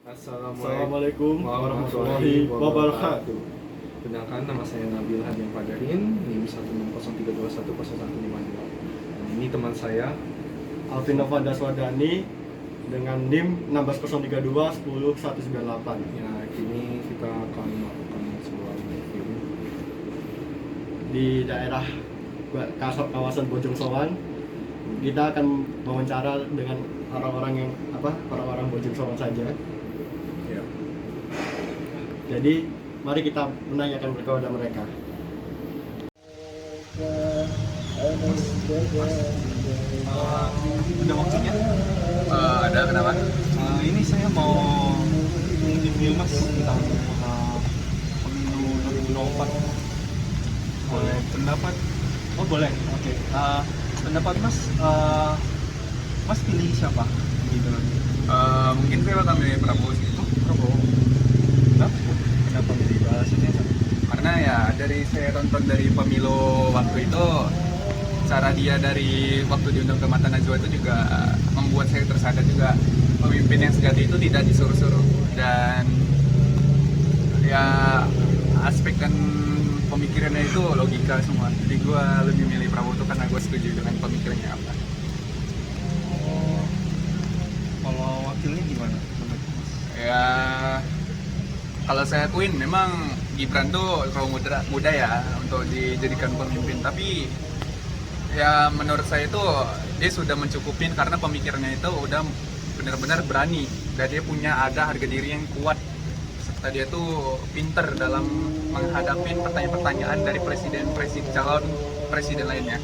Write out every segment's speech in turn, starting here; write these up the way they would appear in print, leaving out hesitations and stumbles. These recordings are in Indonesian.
Assalamualaikum warahmatullahi wabarakatuh. Perkenalkan, nama saya Nabil Hadian Padarin, NIM 160321152. Dan ini teman saya Alvin Novanda Swadani dengan NIM 16032 10198. ya. Kini kita akan melakukan sebuah interview Di daerah kawasan Bojong Soang. Kita akan wawancara dengan orang-orang Bojong Soang saja. ya. Jadi mari kita menanyakan kepada mereka. Ada waktunya? Ada, kenapa? Ini saya mau interview Mas tentang pemilu 2024. Boleh pendapat? Oh boleh, oke. Pendapat Mas, Mas pilih siapa? Gitu nanti. Mungkin saya bakal milih Prabowo sih. Prabowo. Kenapa milih alasannya? Karena ya dari saya tonton dari pemilu waktu itu, cara dia dari waktu diundang ke Mata Najwa itu juga membuat saya tersadar juga pemimpin yang sejati itu tidak disuruh-suruh, dan ya aspek dan pemikirannya itu logika semua. Jadi gue lebih milih Prabowo itu karena gue setuju dengan pemikirannya apa. Kalau wakilnya gimana menurut Mas? Ya kalau saya akuin memang Gibran tuh terlalu muda ya untuk dijadikan pemimpin, tapi ya menurut saya itu dia sudah mencukupin karena pemikirannya itu udah benar-benar berani dan dia punya harga diri yang kuat, serta dia tuh pinter dalam menghadapi pertanyaan-pertanyaan dari calon presiden lainnya.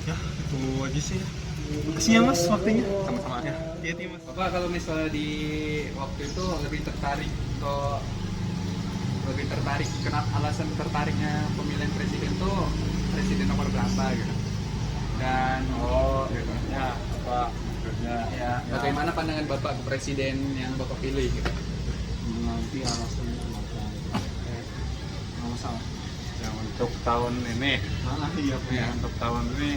Ya itu aja sih. Makasih ya Mas waktunya. Sama-sama ya. Hati-hati Mas. Bapak kalau misalnya di waktu itu lebih tertarik kenapa alasan tertariknya pemilihan presiden tuh presiden nomor berapa gitu, dan gitu. Ya apa maksudnya? Ya, bagaimana pandangan Bapak ke presiden yang Bapak pilih gitu? Nanti alasannya kenapa? Nggak masalah. Yang untuk tahun ini, Iya Ya. untuk tahun ini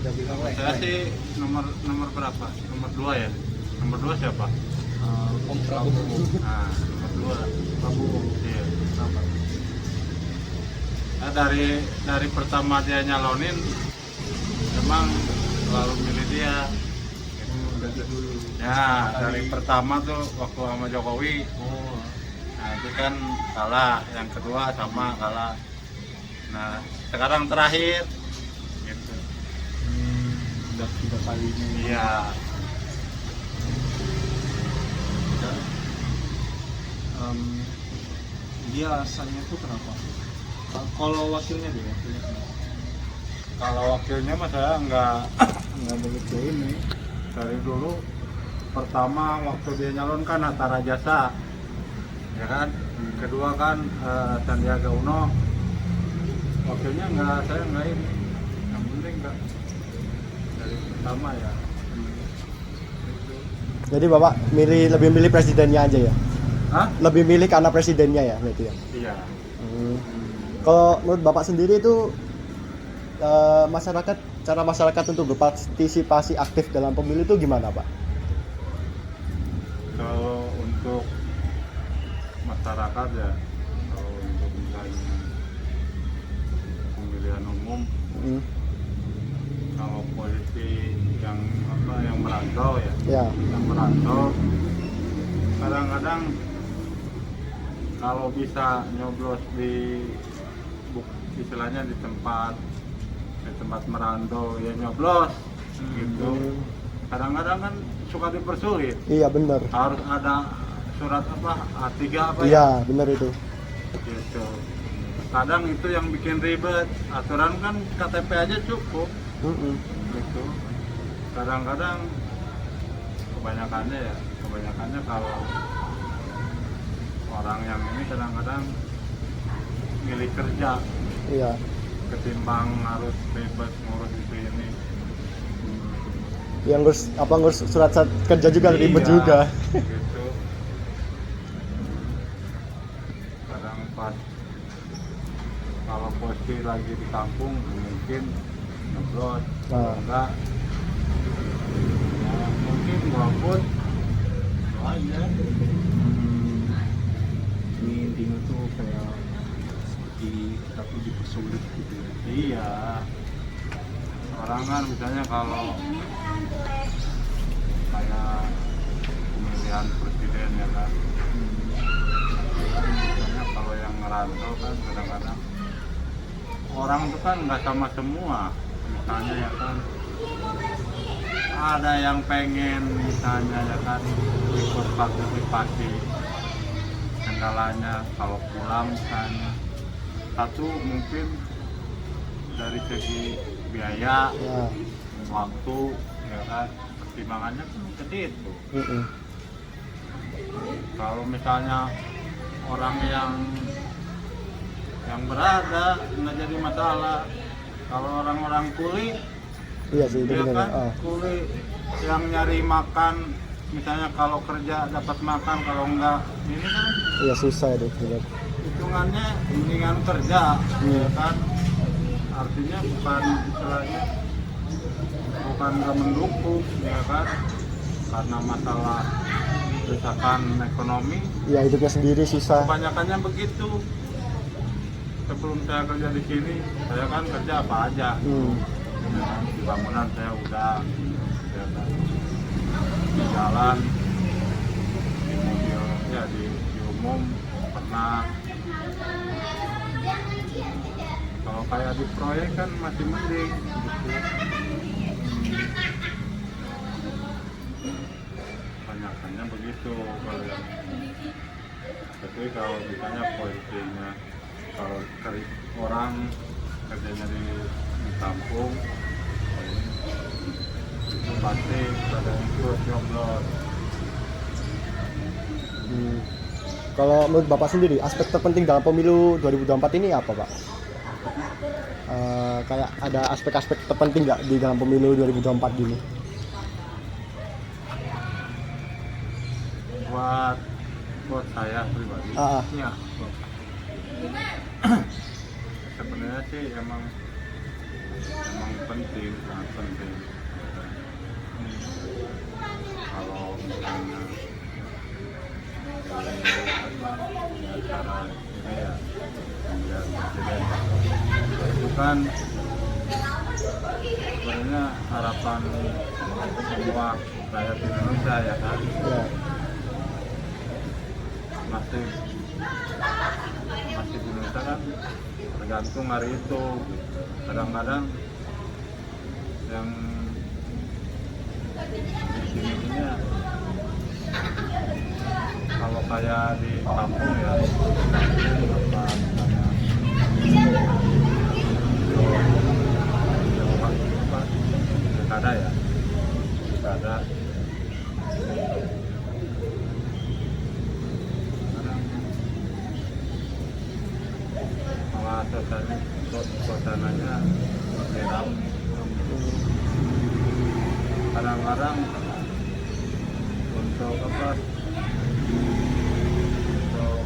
Udah bilang saya sih nomor berapa? Nomor 2 ya. Nomor 2 siapa? Om Prabowo. Nah, nomor 2 Prabowo. iya. Kenapa? Nah, dari pertama dia nyalonin, memang selalu milih dia. Dari dulu. Ya, dari pertama tuh waktu sama Jokowi, Oh. nah itu kan kalah. Yang kedua sama kalah. Nah, sekarang terakhir, gitu. Udah 3 kali ini. Iya. Dia alasannya tuh kenapa? Kalau wakilnya kenapa? Kalau wakilnya mah saya nggak begitu ini. Dari dulu pertama waktu dia nyalon kan Hatta Rajasa, ya kan. Kedua kan Sandiaga Uno. Wakilnya saya nggak ini. Yang penting nggak dari pertama ya. Jadi Bapak lebih milih presidennya aja ya? Hah? Lebih milih karena presidennya ya berarti ya? Iya. Kalau menurut Bapak sendiri itu cara masyarakat untuk berpartisipasi aktif dalam pemilu itu gimana Pak? Kalau untuk masyarakat ya, kalau untuk misalnya pemilihan umum, kalau polisi yang merantau ya, Ya. yang merantau kadang-kadang kalau bisa nyoblos istilahnya di tempat merantau ya nyoblos gitu. Kadang-kadang kan suka dipersulit, Iya benar. harus ada surat A3 Iya benar itu. gitu. Kadang itu yang bikin ribet, aturan kan KTP aja cukup gitu. Kadang-kadang kebanyakannya kalau orang yang ini kadang-kadang milih kerja Iya. ketimbang harus ribet ngurus itu ini. Yang ngurus surat kerja juga ribet Iya, juga. gitu. Kadang pas kalau posisi lagi di kampung mungkin nyoblos, kalau Nah. enggak ya mungkin turun itu aja. Ini intinya tuh kayak seperti tapi dipersulit gitu ya. Iya, orang kan misalnya kalau kayak pemilihan presiden ya kan, misalnya kalau yang ngerantau kan kadang-kadang orang itu kan nggak sama semua, misalnya ya kan ada yang pengen misalnya ya kan ikut partisipasi, kendalanya kalau pulang misalnya satu mungkin dari segi biaya, Ya. waktu ya kan, pertimbangannya kan gede itu. Mm-mm. Kalau misalnya orang yang berada nggak jadi masalah. Kalau orang-orang kuli Iya sih itu ya benar. kan, Ah. kuli yang nyari makan, misalnya kalau kerja dapat makan, kalau enggak ini kan Iya susah itu benar. hitungannya mendingan kerja ya kan, artinya bukan istilahnya bukan nggak mendukung ya kan, karena masalah desakan ekonomi Iya hidupnya sendiri susah. kebanyakannya begitu. Sebelum saya kerja di sini saya kan kerja apa aja ya kan? Di bangunan saya udah ya kan, di jalan, di mobil ya di umum pernah. Kalau kayak di proyek kan masih mending gitu. Banyakannya begitu kalau yang tapi kalau misalnya poinnya kalau orang kerjanya di kampung itu pasti ada yang terus joblor. Hmm. Kalau menurut Bapak sendiri, aspek terpenting dalam pemilu 2024 ini apa, Pak? Kayak ada aspek-aspek terpenting nggak di dalam pemilu 2024 gini? Buat saya pribadi, Ya. sebenarnya sih emang penting, sangat penting. Kalau misalnya acara ini ya pemilihan presiden itu kan sebenarnya harapan semua rakyat Indonesia ya kan, Ya. masih di Indonesia kan tergantung hari itu. Kadang-kadang yang di sini ini ya, kalau kayak di kampung ya apa namanya pilkada ya, pilkada malah suasananya lebih ramai. Kadang-kadang untuk apa, untuk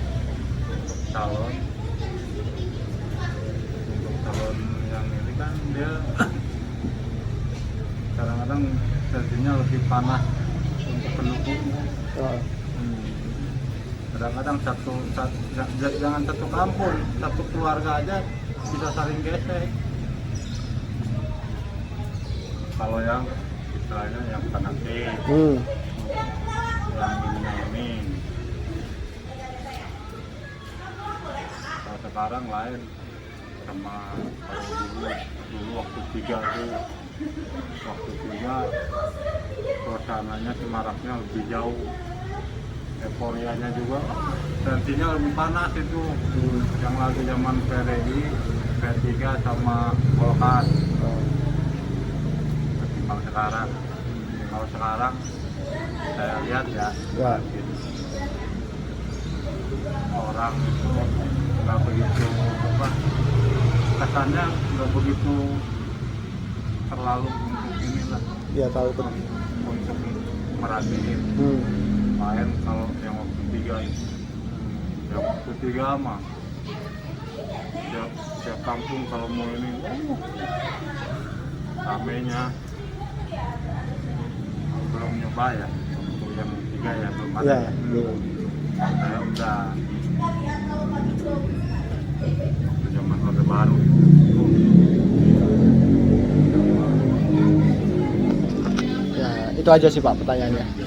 calon yang ini kan dia kadang-kadang tensinya lebih panas untuk pendukungnya. Ah. Kadang-kadang jangan satu kampung, satu keluarga aja bisa saling gesek. Kalau yang istilahnya yang fanatik, yang ini. Kalau sekarang lain sama kalau dulu waktu tiga suasananya semaraknya lebih jauh, euforianya juga, tensinya lebih panas itu. Yang lagi zaman PDI, P3 sama Golkar ketimbang sekarang. Kalau sekarang saya lihat ya, orang itu nggak begitu apa, kesannya nggak begitu terlalu untuk inilah, Ya tahu tuh. untuk merhatiin. Lain kalau yang waktu tiga itu, yang waktu tiga mah tiap kampung kalau mau ini ramenya. Belum nyoba ya waktu enggak ya, belum ada. Ya, Ya. belum. Saya udah zaman orde baru. Ya, itu aja sih Pak pertanyaannya.